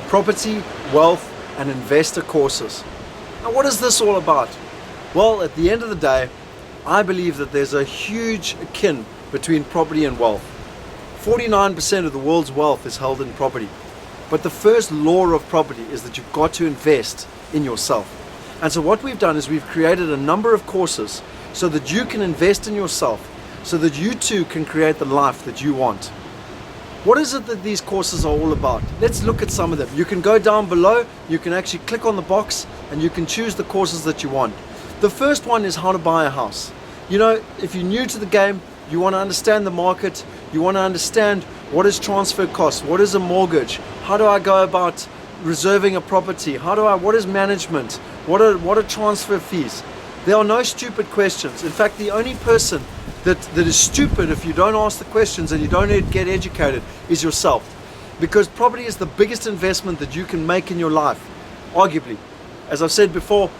property, wealth, and investor courses. Now, what is this all about? Well, at the end of the day, I believe that there's a huge akin between property and wealth. 49% of the world's wealth is held in property. But the first law of property is that you've got to invest in yourself. And so what we've done is we've created a number of courses so that you can invest in yourself, so that you too can create the life that you want. What is it that these courses are all about? Let's look at some of them. You can go down below, you can actually click on the box and you can choose the courses that you want. The first one is how to buy a house. You know, if you're new to the game, you want to understand the market, you want to understand what is transfer cost, what is a mortgage, how do I go about reserving a property, what is management, what are transfer fees. There are no stupid questions. In fact, the only person that is stupid if you don't ask the questions and you don't get educated is yourself. Because property is the biggest investment that you can make in your life, arguably. As I've said before,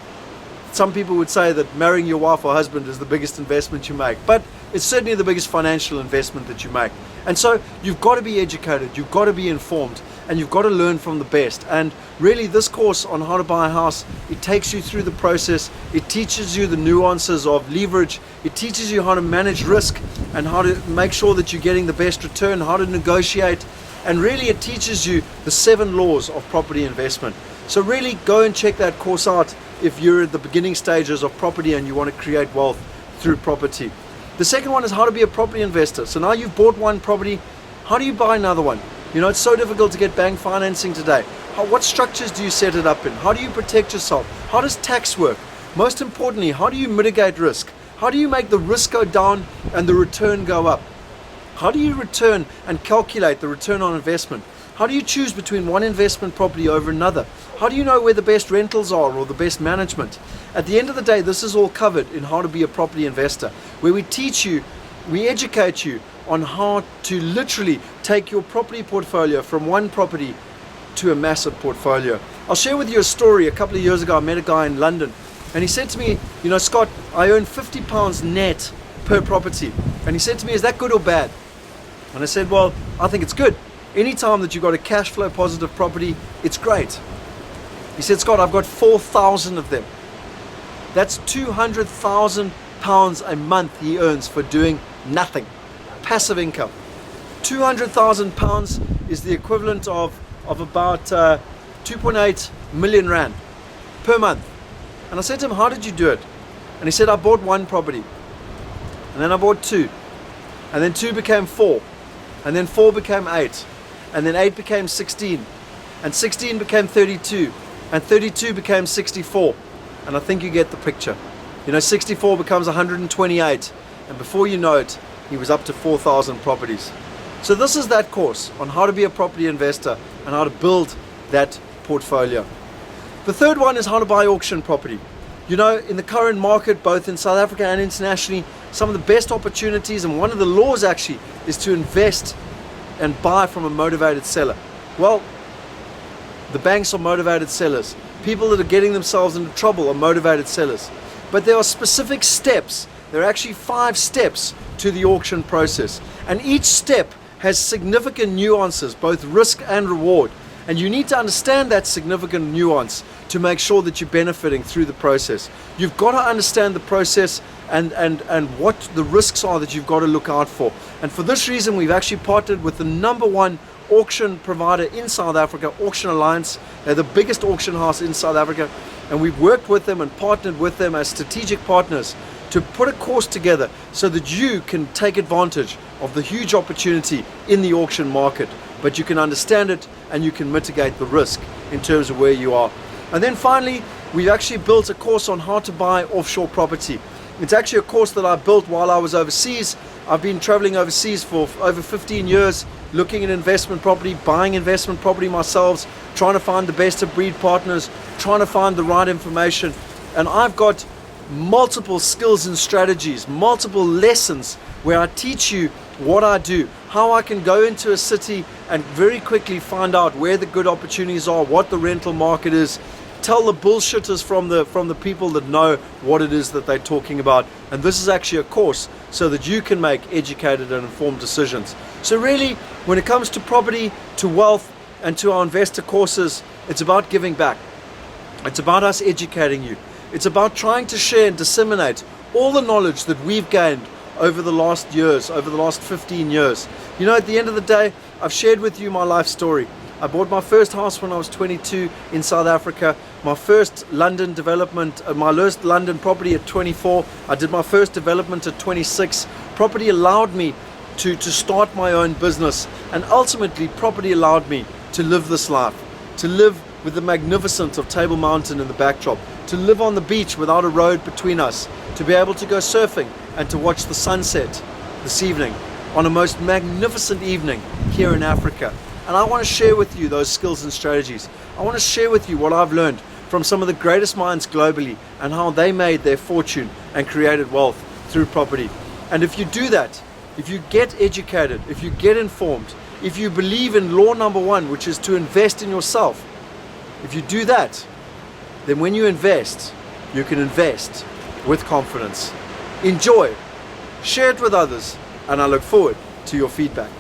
some people would say that marrying your wife or husband is the biggest investment you make, but it's certainly the biggest financial investment that you make. And so you've got to be educated, you've got to be informed, and you've got to learn from the best. And really, this course on how to buy a house, it takes you through the process, it teaches you the nuances of leverage, it teaches you how to manage risk and how to make sure that you're getting the best return, how to negotiate, and really it teaches you the 7 laws of property investment. So really go and check that course out if you're at the beginning stages of property and you want to create wealth through property. The second one is how to be a property investor. So now you've bought one property, how do you buy another one? You know, it's so difficult to get bank financing today. What structures do you set it up in? How do you protect yourself? How does tax work? Most importantly, how do you mitigate risk? How do you make the risk go down and the return go up? How do you return and calculate the return on investment? How do you choose between one investment property over another? How do you know where the best rentals are or the best management? At the end of the day, this is all covered in how to be a property investor, where we teach you, we educate you on how to literally take your property portfolio from one property to a massive portfolio. I'll share with you a story. A couple of years ago, I met a guy in London and he said to me, you know, Scott, I earn £50 net per property. And he said to me, is that good or bad? And I said, well, I think it's good. Anytime that you've got a cash flow positive property, it's great. He said, Scott, I've got 4,000 of them. That's £200,000 a month he earns for doing nothing. Passive income. £200,000 is the equivalent of about 2.8 million rand per month. And I said to him, how did you do it? And he said, I bought one property. And then I bought 2. And then 2 became 4. And then 4 became 8. And then 8 became 16. And 16 became 32. And 32 became 64. And I think you get the picture. You know, 64 becomes 128. And before you know it, he was up to 4,000 properties. So this is that course on how to be a property investor and how to build that portfolio. The third one is how to buy auction property. You know, in the current market, both in South Africa and internationally, some of the best opportunities, and one of the laws actually, is to invest and buy from a motivated seller. Well, the banks are motivated sellers. People that are getting themselves into trouble are motivated sellers. But there are specific steps. There are actually 5 steps to the auction process. And each step has significant nuances, both risk and reward. And you need to understand that significant nuance to make sure that you're benefiting through the process. You've got to understand the process and what the risks are that you've got to look out for. And for this reason, we've actually partnered with the #1 auction provider in South Africa, Auction Alliance. They're the biggest auction house in South Africa. And we've worked with them and partnered with them as strategic partners to put a course together so that you can take advantage of the huge opportunity in the auction market, but you can understand it and you can mitigate the risk in terms of where you are. And then finally, we've actually built a course on how to buy offshore property. It's actually a course that I built while I was overseas. I've been traveling overseas for over 15 years, looking at investment property, buying investment property myself, trying to find the best of breed partners, trying to find the right information. And I've got multiple skills and strategies, multiple lessons where I teach you what I do, how I can go into a city and very quickly find out where the good opportunities are, what the rental market is, tell the bullshitters from the people that know what it is that they're talking about. And this is actually a course so that you can make educated and informed decisions. So really, when it comes to property, to wealth, and to our investor courses, it's about giving back. It's about us educating you. It's about trying to share and disseminate all the knowledge that we've gained over the last years, over the last 15 years. You know, at the end of the day, I've shared with you my life story. I bought my first house when I was 22 in South Africa. My first London development, my first London property at 24. I did my first development at 26. Property allowed me to start my own business, and ultimately property allowed me to live this life, to live with the magnificence of Table Mountain in the backdrop, to live on the beach without a road between us, to be able to go surfing and to watch the sunset this evening on a most magnificent evening here in Africa. And I want to share with you those skills and strategies. I want to share with you what I've learned from some of the greatest minds globally and how they made their fortune and created wealth through property. And if you do that, if you get educated, if you get informed, if you believe in law number one, which is to invest in yourself, if you do that, then when you invest, you can invest with confidence. Enjoy, share it with others, and I look forward to your feedback.